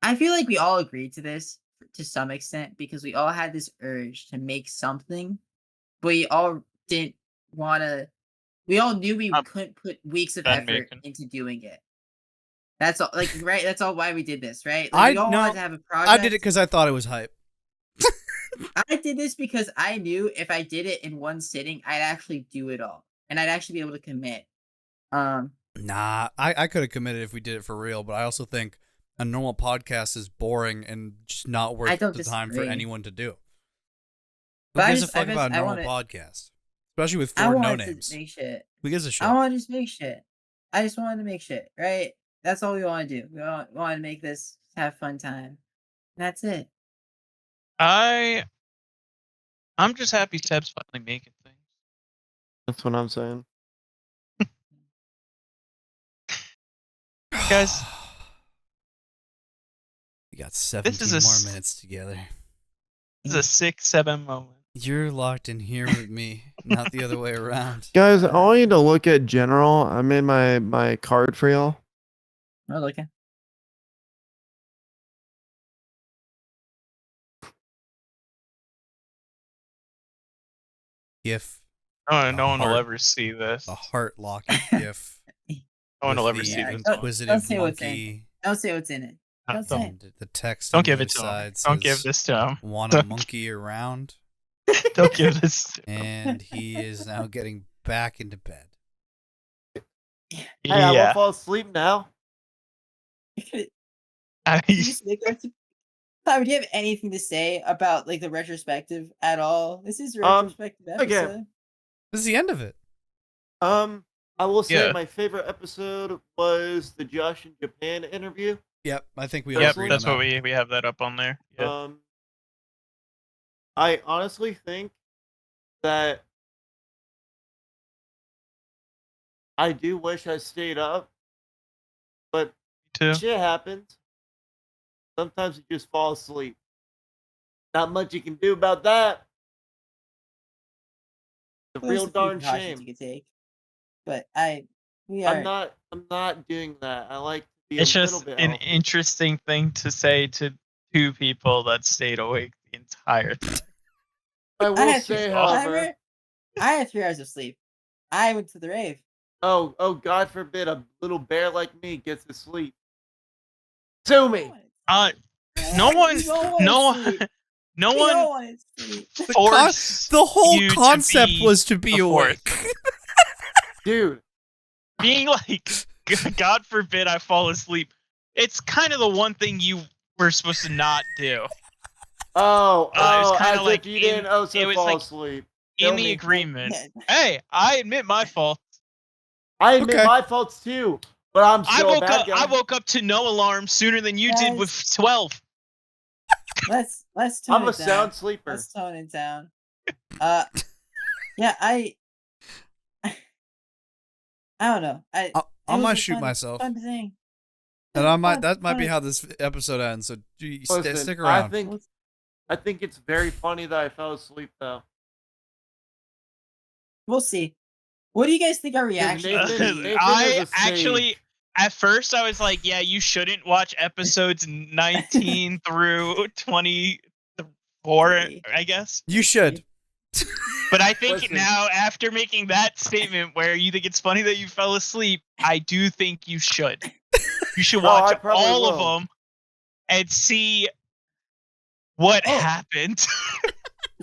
I feel like we all agreed to this to some extent because we all had this urge to make something, but we all didn't want to. We all knew we couldn't put weeks of effort into doing it. That's all. Right? That's all why we did this, right? We all wanted to have a project. I did it because I thought it was hype. I did this because I knew if I did it in one sitting, I'd actually do it all, and I'd actually be able to commit. Nah, I could have committed if we did it for real, but I also think a normal podcast is boring and just not worth don't the time for disagree. anyone to do. Who But gives a fuck about a I normal wanna- podcast? Especially with I 4 wanted no-names. to make shit. Who gives a shit? I want to just make shit. I just wanted to make shit, right? That's all we want to do. We want to make this, have fun time. That's it. I'm just happy Seb's finally making things. That's what I'm saying. Guys, we got 17 more minutes together. This is a 6-7 moment. You're locked in here with me, not the other way around. Guys, I want you to look at general. I made my card for y'all. We're looking. GIF. Oh, no one will heart. ever see this. A heart locking GIF. No one will with ever the see this. inquisitive say what's in monkey. Don't say what's in it. Don't say. And the text Don't on the give other it to him. side Don't give says, this to him. Want a Don't- monkey around? Don't give this to him. And he is now getting back into bed. Hey, I Yeah. won't fall asleep now. I- Do you have anything to say about like the retrospective at all? This is a retrospective episode. again. This is the end of it. I will say Yeah. my favorite episode was the Josh in Japan interview. Yep, I think we all Yep, agreed that's on what that. we have that up on there. Yeah. I honestly think that I do wish I stayed up, but Too. shit happens. Sometimes you just fall asleep. Not much you can do about that. It's a There's real a few darn precautions shame. you could take, but I'm not doing that. I like to be It's a little just bit an healthy. interesting thing to say to two people that stayed awake the entire time. I I will had say, three- however, I had 3 hours of sleep. I went to the rave. oh, God forbid a little bear like me gets to sleep. Sue me. No one, You don't wanna no one, sleep. no You one don't wanna sleep. forced The whole you to concept be was to be the fourth. awake. Dude, being like, God forbid I fall asleep. It's kind of the one thing you were supposed to not do. it was was kinda as like if you in- didn't also it was fall like asleep. In Kill the me. agreement. Yeah. Hey, I admit my fault. I admit Okay. my faults too, but I'm still a bad guy. I woke up to no alarm sooner than you did with Guys. 12. Let's tone I'm it a down. sound sleeper. Let's tone it down. Yeah, I don't know. I it might was a shoot myself. Fun thing. And I might Fun- that might be fun- how this episode ends. So Listen, stick around. I think it's very funny that I fell asleep though. We'll see. What do you guys think our reaction Nathan- will be? Nathan I is a actually, sage. at first, I was like, yeah, you shouldn't watch episodes 19 through 24, I guess. You should. But I think Listen. now, after making that statement where you think it's funny that you fell asleep, I do think you should. You should Oh, I watch probably all will. of them and see what Oh. happened.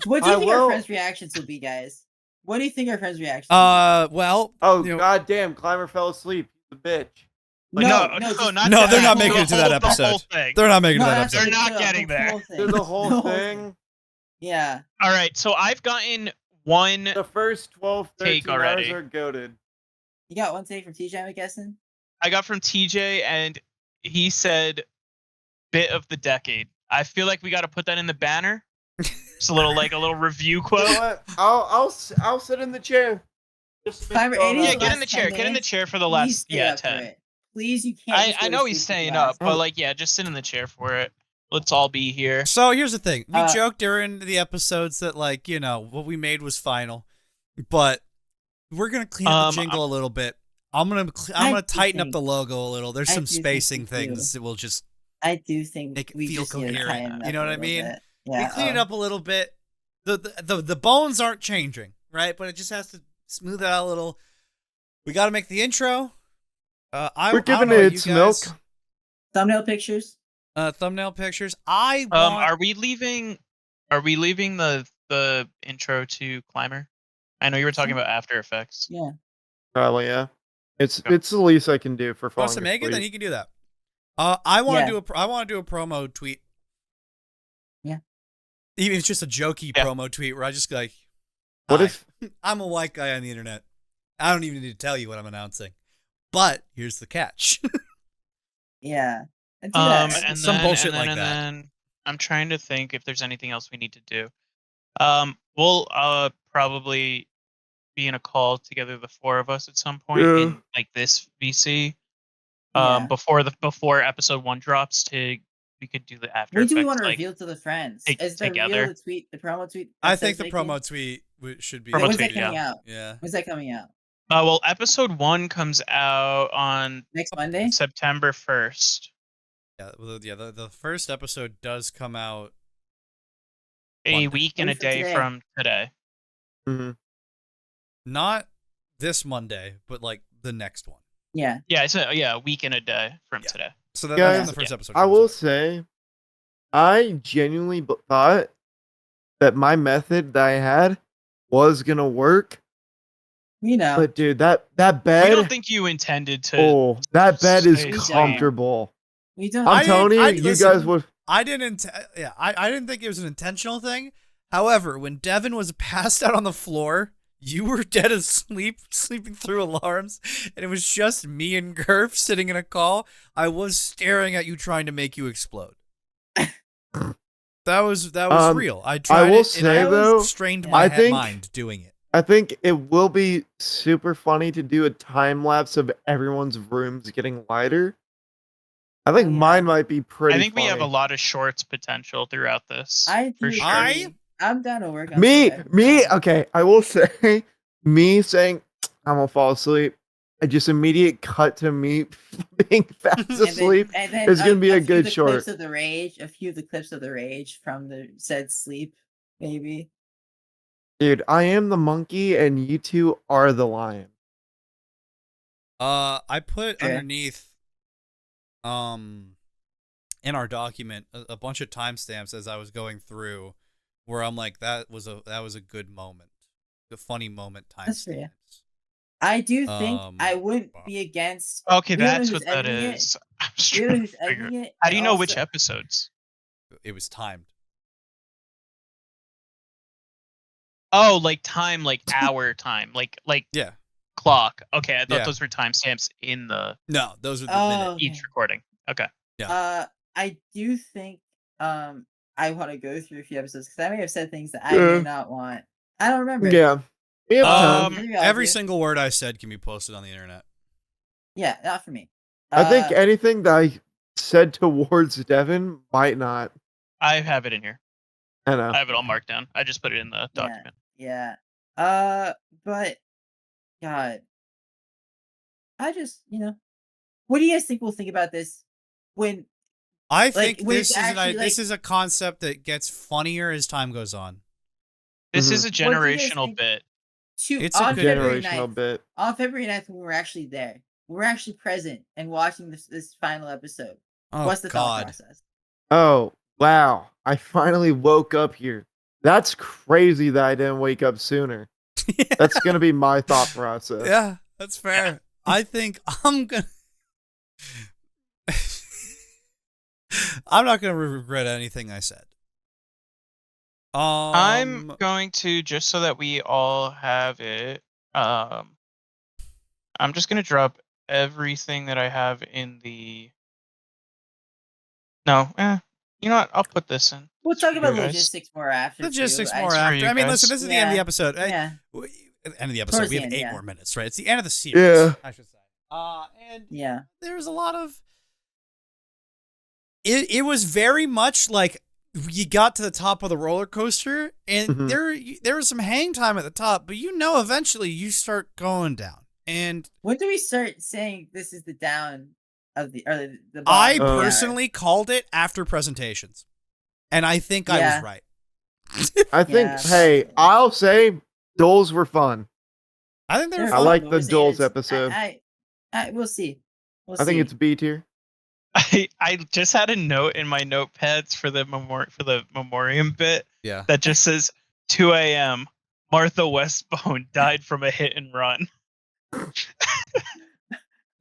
What do you I think our will- friends' reactions will be, guys? What do you think our friends' reactions? Well, Oh, you know, goddamn, Climber fell asleep. He's a bitch. no, no, just- not No, that. they're not The making it to that whole- the whole episode. thing. they're not making No, that that's episode. They're not the getting there. whole thing. Through the whole The thing, Yeah. All right, so I've gotten one. the first 12, 13 Take already. hours are goated. You got one take from TJ, I'm guessing? I got from TJ, and he said "bit of the decade." I feel like we got to put that in the banner. Just a little review You quote. know what? I'll sit in the chair. Just to make Climber, it all it is Yeah, happen. get in the last chair. 10 Get in the minutes. chair for the Please last stay up for 10. it. Please, you can't. just go I to know he's sleep too staying fast. up, but like, yeah, just sit in the chair for it. Let's all be here. So here's the thing. We Uh, joked during the episodes that, like, you know, what we made was final, but we're gonna clean up the jingle a little bit. I'm gonna I tighten up think- the logo a little. There's I some do think spacing we do. things that will just I do think make it we feel just need to coherent. tighten it You know up what a I little mean? bit. Yeah, we clean it up a little bit. The bones aren't changing, right? But it just has to smooth it out a little. We got to make the intro. We're I don't giving know it what its you milk. guys- Thumbnail pictures. Thumbnail pictures. I want. Are we leaving Are we leaving the intro to Climber? I know you were talking about After Effects. Yeah. Probably, yeah. It's Okay. the least I can do for Wants falling to make it, asleep. then he can do that. I want Yeah. to do a promo tweet. Yeah. Even if it's just a jokey Yeah. promo tweet where I just like, What "Hi, if I'm a white guy on the internet. I don't even need to tell you what I'm announcing. But here's the catch." Yeah. And do that. And Some then, bullshit and then, like and that. then I'm trying to think if there's anything else we need to do. We'll probably be in a call together, the four of us, at some point Yeah. in like this VC. Yeah. Before episode 1 drops, we could do the After What do we Effects, want to like, reveal to the friends? Is the together. reveal the tweet, the promo tweet? I that think says the make it? promo tweet should be. Promo When's tweet, that coming out? Yeah. When's that coming out? Well, episode 1 comes out on Next Monday? September 1st. Yeah, the first episode does come out A Monday. week and a Week from day today. from today. hmm not this Monday, but like the next one. Yeah. Yeah, it's a week and a day from Yeah. today. So that's Guys, when the first episode. I comes will out. say, I genuinely thought that my method that I had was gonna work. You know. But dude, that I bed, don't think you intended to. that bed is stay the same. comfortable. we don't. I'm telling you, you listen, guys would. I didn't think it was an intentional thing. However, when Devin was passed out on the floor, you were dead asleep, sleeping through alarms, and it was just me and Girf sitting in a call. I was staring at you, trying to make you explode. That was real. I tried. I will it, say and I though, strained my mind doing it. I think it will be super funny to do a time lapse of everyone's rooms getting lighter. I think Oh, yeah. mine might be pretty. I think we have a funny. lot of shorts potential throughout this. I for do sure. agree. I'm down to work on Me, some okay, I will say, me saying I'm gonna fall asleep, I just immediate cut to me being fast asleep. And then is gonna be a few good of the short. Clips of the rage, a few of the clips of the rage from the said sleep, maybe. Dude, I am the monkey and you two are the lion. I put Okay. underneath, in our document a bunch of timestamps as I was going through, where I'm like, that was a good moment, the funny moment That's fair. timestamps. I do think I wouldn't wow. be against. Okay, we don't know that's who's what that editing it. is. I'm We don't know trying who's to figure. editing it. How do you and know which also- episodes? It was timed. Oh, like time, like hour time, like Yeah. clock. Okay, I thought Yeah. those were timestamps in the No, those are the Oh, minute. okay. each recording. Okay. I do think I want to go through a few episodes because I may have said things that I may not want. I don't remember. Yeah. We have time. Maybe I'll Every do. single word I said can be posted on the internet. Yeah, not for me. I think anything that I said towards Devin might not. I have it in here. I know. I have it all marked down. I just put it in the document. Yeah. But God, I just what do you guys think we'll think about this when? I think when this it's is actually, this is a concept that gets funnier as time goes on. This is a What do you guys generational think? bit. It's a on good February Generational 9th, bit. on February 9th when we're actually there, we're actually present and watching this final episode. Oh What's the thought God. process? Oh, wow. I finally woke up here. That's crazy that I didn't wake up sooner. That's going to be my thought process. Yeah, that's fair. I think I'm gonna. I'm not gonna regret anything I said. I'm going to, just so that we all have it. I'm just gonna drop everything that I have in the. No, you know what? I'll put this in. We'll talk for about you guys. logistics more after. Logistics too. more for after. you I mean, guys. listen, this is the end of the episode. Yeah. End of the episode. Towards We the have end, 8 yeah. more minutes, right? It's the end of the series. Yeah. I should say. And Yeah. there's a lot of. It was very much like you got to the top of the roller coaster, and Mhm. there was some hang time at the top, but eventually you start going down. And When do we start saying this is the down of the the I bottom of the personally called it after presentations, and I think I Yeah. was right. I think, Yeah. hey, I'll say duels were fun. I think they're They're I fun. like fun, the but we'll see. duels It's- episode. we'll see. We'll I think see. it's B tier. I just had a note in my notepads for the memoriam bit. Yeah. that just says 2 a.m. Martha Westbone died from a hit and run.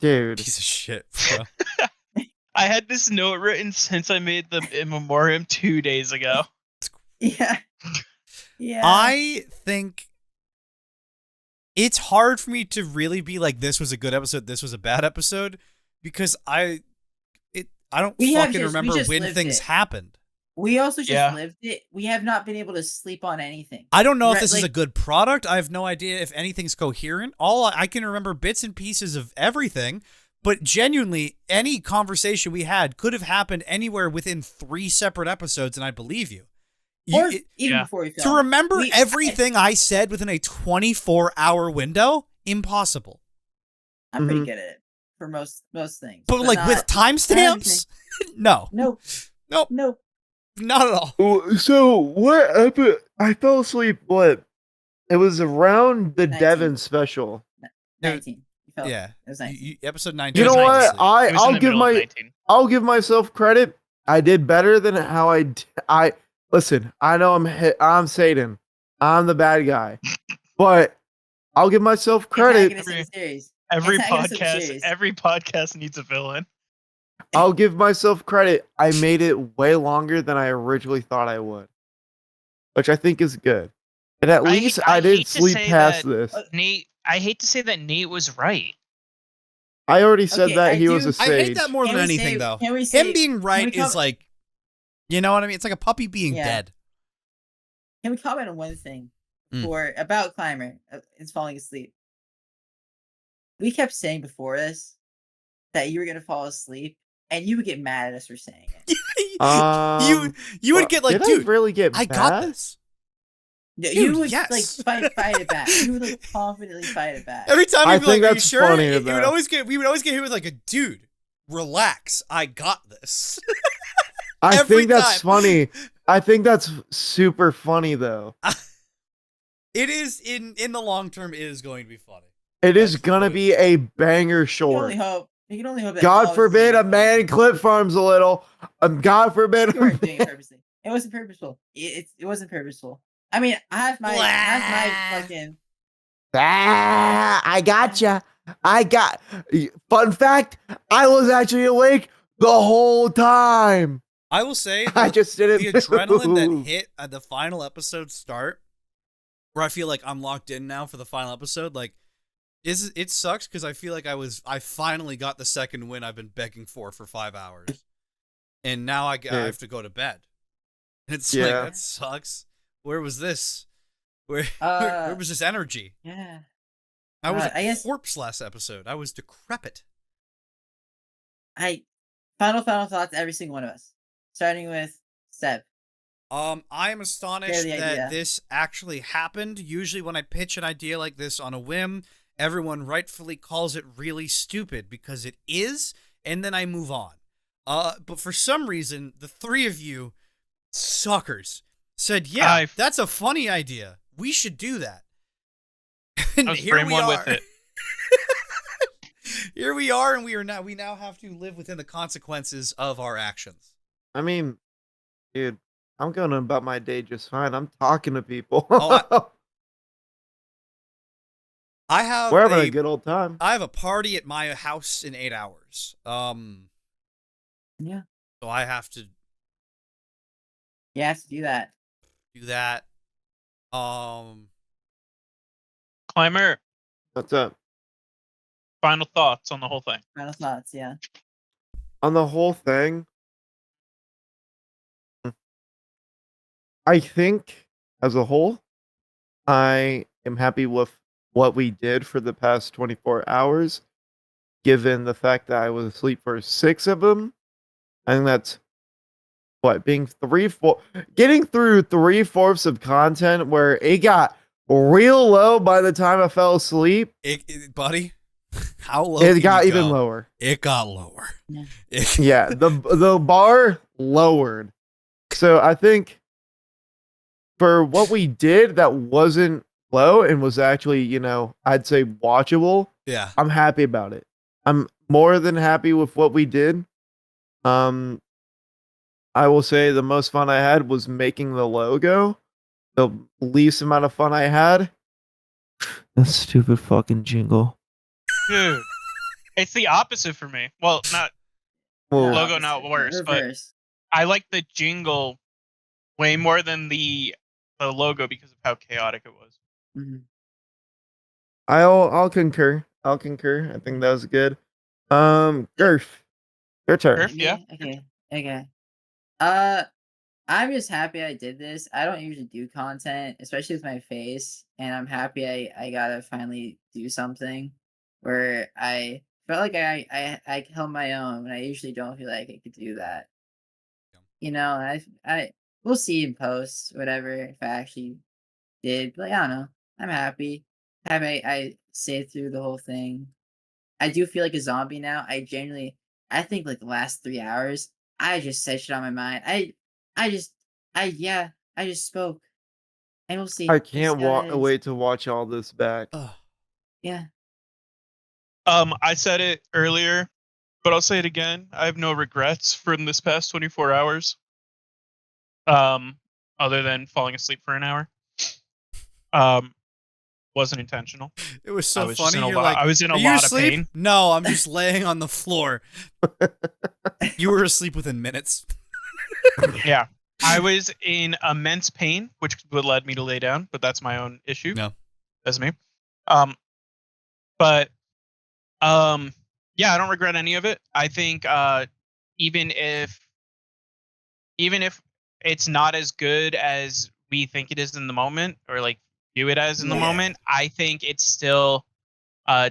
Dude. Piece of shit, bro. I had this note written since I made the in memoriam 2 days ago. Yeah. Yeah. I think it's hard for me to really be like, this was a good episode, this was a bad episode, because I don't fucking remember when things happened. We also just lived it. We have not been able to sleep on anything. I don't know if this is a good product. I have no idea if anything's coherent. All I can remember bits and pieces of everything, but genuinely, any conversation we had could have happened anywhere within 3 separate episodes, and I believe you. Or even before we filmed. To remember everything I said within a 24-hour window, impossible. I'm pretty good at it for most things. But like with timestamps? No. Nope. Not at all. So what I fell asleep, what? It was around the 19. Devin special. 19. Yeah. It was 19. Episode 19. You know what? I'll give myself credit. I did better than how I listen, I know I'm Satan. I'm the bad guy. But I'll give myself credit. Every podcast needs a villain. I'll give myself credit. I made it way longer than I originally thought I would, which I think is good. And at least I didn't sleep past this. Nate, I hate to say that Nate was right. I already said that he was a sage. I hate that more than anything, though. Him being right is like, you know what I mean? It's like a puppy being dead. Can we comment on one thing about Climber is falling asleep? We kept saying before this that you were going to fall asleep, and you would get mad at us for saying it. You would get like, dude, I really get I got this. You would like fight it back. You would like confidently fight it back. Every time you'd be like, "Are you sure?" Funny, we would always get hit with like a dude. Relax, I got this. I think that's funny. I think that's super funny though. It is in the long term. It is going to be funny. It is gonna be a banger short. You can only hope that God forbid a man clip farms a little. God forbid. You weren't doing it purposely. It wasn't purposeful. It wasn't purposeful. I mean, I have my fucking. I gotcha. Fun fact: I was actually awake the whole time. I will say, I just didn't. The adrenaline that hit at the final episode start, where I feel like I'm locked in now for the final episode, like. It sucks because I feel like I finally got the second win I've been begging for 5 hours, and now I have to go to bed. It's like, that sucks. Where was this? Where was this energy? Yeah, I was a corpse last episode. I was decrepit. Final thoughts. Every single one of us, starting with Seb. I am astonished that this actually happened. Usually, when I pitch an idea like this on a whim, everyone rightfully calls it really stupid because it is, and then I move on. But for some reason, the 3 of you suckers said, "Yeah, that's a funny idea. We should do that." And here we are. With it. Here we are, and we now have to live within the consequences of our actions. I mean, dude, I'm going about my day just fine. I'm talking to people. We're having a good old time. I have a party at my house in 8 hours. Yeah. So I have to. You have to do that. Climber. What's up? Final thoughts on the whole thing. Final thoughts, yeah. On the whole thing, I think as a whole, I am happy with what we did for the past 24 hours, given the fact that I was asleep for 6 of them. I think that's getting through 3/4 of content where it got real low by the time I fell asleep. Buddy, how low? It got even lower. It got lower. Yeah, the bar lowered. So I think for what we did, that wasn't low and was actually, I'd say watchable. Yeah, I'm happy about it. I'm more than happy with what we did. I will say the most fun I had was making the logo. The least amount of fun I had, that stupid fucking jingle. Dude, it's the opposite for me. Well, not Well, logo, not worse, but Reverse. I like the jingle way more than the logo because of how chaotic it was. Mhm. I'll concur. I think that was good. Girf, your turn. Girf? Yeah. Okay. I'm just happy I did this. I don't usually do content, especially with my face, and I'm happy I gotta finally do something where I felt like I held my own, and I usually don't feel like I could do that. You know, I we'll see in post, whatever, if I actually did. But I don't know. I'm happy. I saved through the whole thing. I do feel like a zombie now. I think like the last 3 hours, I just said shit on my mind. I just, I just spoke, and we'll see. I We'll see can't how that is. wait to watch all this back. Yeah. I said it earlier, but I'll say it again. I have no regrets from this past 24 hours. Other than falling asleep for an hour. Wasn't intentional. It was so I funny. You're I like, was in a "Are you lot of asleep?" pain. No, I'm just laying on the floor. You were asleep within minutes. Yeah. I was in immense pain, which would led me to lay down, but that's my own issue. No. That's me. Yeah, I don't regret any of it. I think even if it's not as good as we think it is in the moment, or like view it as in the moment, I think it's still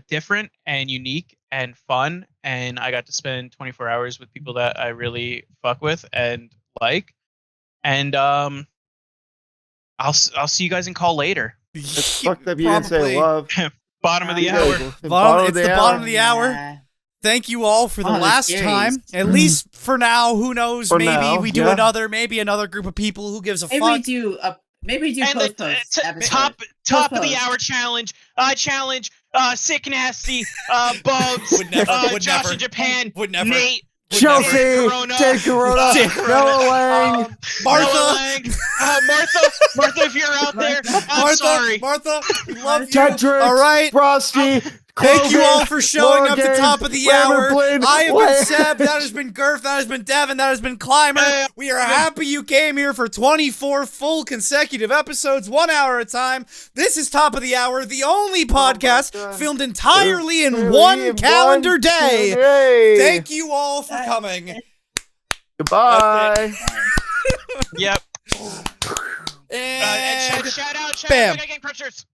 different and unique and fun, and I got to spend 24 hours with people that I really fuck with and like, and I'll see you guys in call later. It's fucked up you didn't say love. Bottom of the Yeah. hour. It's the bottom of the hour. Yeah. Thank you all for the Oh, the last series. time. At least for now. Who knows? For Maybe now, we do yeah. another group of people. Who gives a Maybe fuck? we do And post the episode. top of the Post-post. hour challenge. Challenge. Sick Nasty. Bugs. Would never. Josh in Japan. Would never. Nate. Chelsea, Corona. take Corona, Noah Lang, Martha. Noah Lang. Martha, if you're out there, I'm sorry. Martha, we love you. Tedrick, All right. Frosty, Thank you Clovis, all for showing up Logan, to top of the Lambert hour. Blaine, I have been Lang. Seb. That has been Girf. That has been Devin. That has been Climber. We are happy you came here for 24 full consecutive episodes, 1 hour at a time. This is Top of the Hour, the only podcast God. filmed entirely in Really, one in calendar one day. day. Thank you all for coming. Goodbye. Yep. And Shout out. bam. Gang Crushers.